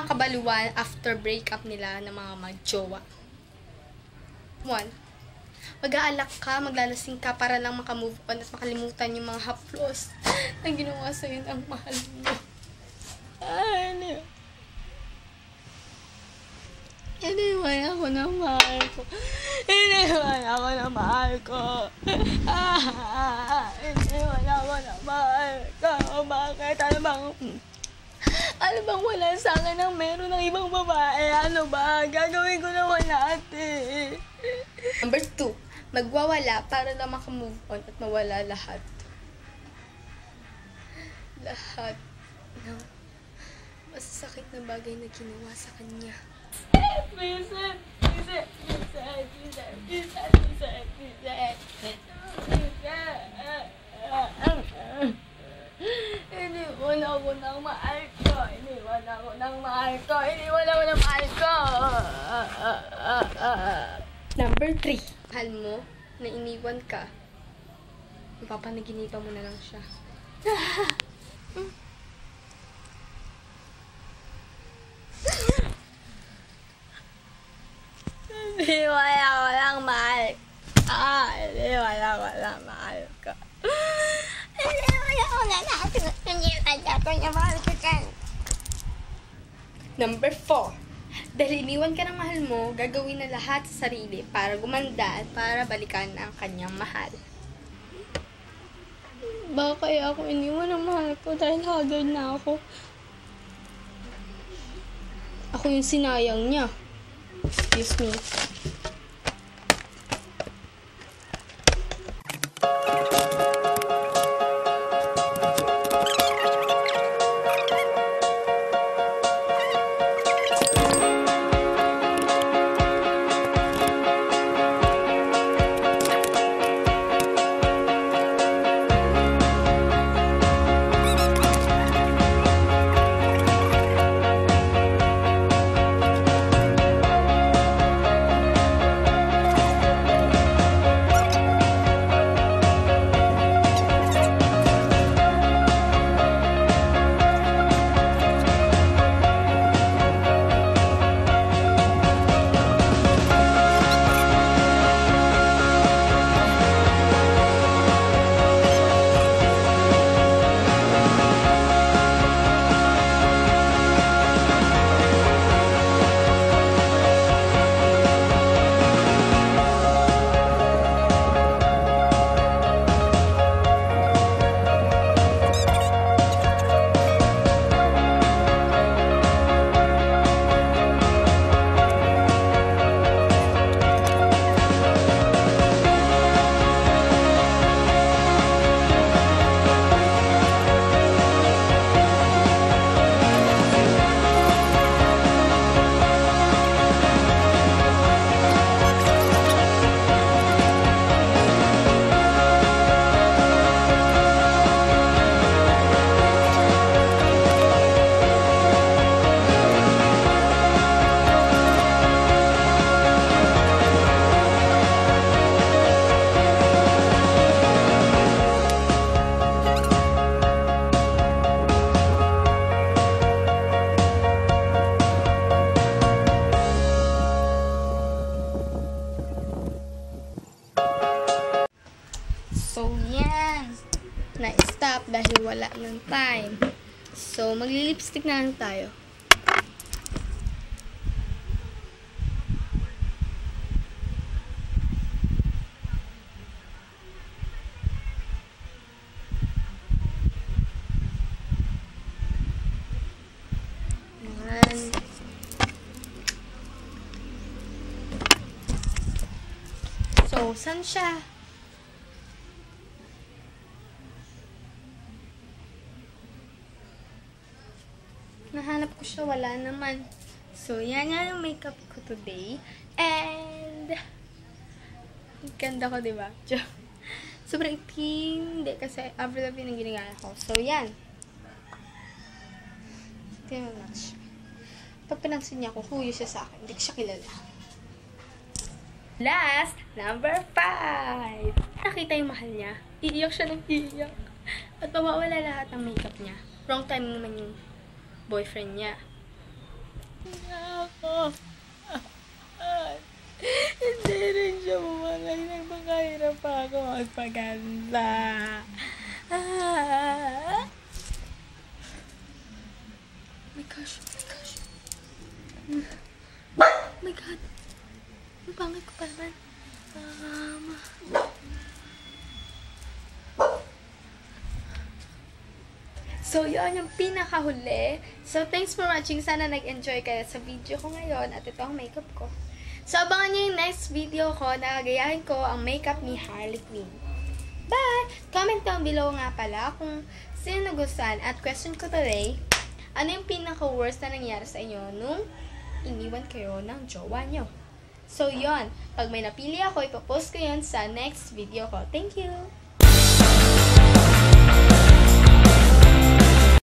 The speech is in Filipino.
kabaliwan after breakup nila ng mga mag-jowa. 1. Mag-aalak ka, maglalasing ka para lang makamove on at makalimutan yung mga haplos na ginawa sa'yo ng mahal mo. Iniwan ako ng mahal ko. Iniwan ako ng mahal ko. Iniwan ako ng mahal ko. Bakit? Ano bang wala sa akin ang meron ng ibang babae? Ano ba? Gagawin ko naman natin. Number 2. Magwawala para lang makamove on at mawala lahat. Lahat ng masasakit na bagay na ginawa sa kanya. Iniwan ako ng mahal ko. Iniwan ako ng mahal ko. Iniwan ako ng mahal ko. Number 3. Mahal mo na iniwan ka. Ipapanaginipan mo na lang siya. Iniwan ako ng mahal ko. Iniwan ako ng mahal ko. Iniwan ako na natin. Iniwan ako ng mahal ko dyan. Number 4. Dahil iniwan ka ng mahal mo, gagawin na lahat sa sarili para gumanda at para balikan ang kanyang mahal. Baka kaya ako iniwan ng mahal ko dahil haggard na ako. Ako yung sinayang niya. Excuse me. So, yan. Na-stop dahil wala ng time. So, magli-lipstick na lang tayo. Yan. So, saan siya? Nahanap ko siya, wala naman. So, yan yung makeup ko today. And, ganda ko, diba? Sobrang itim. Hindi, kasi Avril Lavigne ang ginagana ko. So, yan. Tingnan mo na siya. Pag pinansin niya ako, huyo siya sa akin. Hindi ko siya kilala. Last, number 5. Nakita yung mahal niya. Iiyak siya ng iiyak. At mawawala lahat ng makeup niya. Wrong time naman yung boyfriend niya. Ako. Hindi rin siya bumagay. Nagpakahirap pa ako magpaganda. My gosh, oh my gosh. Oh my God. Ang pangit ko pa naman. So, yun yung pinakahuli. So, thanks for watching. Sana nag-enjoy kayo sa video ko ngayon. At ito ang makeup ko. So, abangan nyo yung next video ko na gagayahin ko ang makeup ni Harley Quinn. Bye! Comment down below nga pala kung sino nagustuhan. At question ko today, ano yung pinaka-worst na nangyari sa inyo nung iniwan kayo ng jowa nyo? So, yun. Pag may napili ako, ipopost ko yun sa next video ko. Thank you!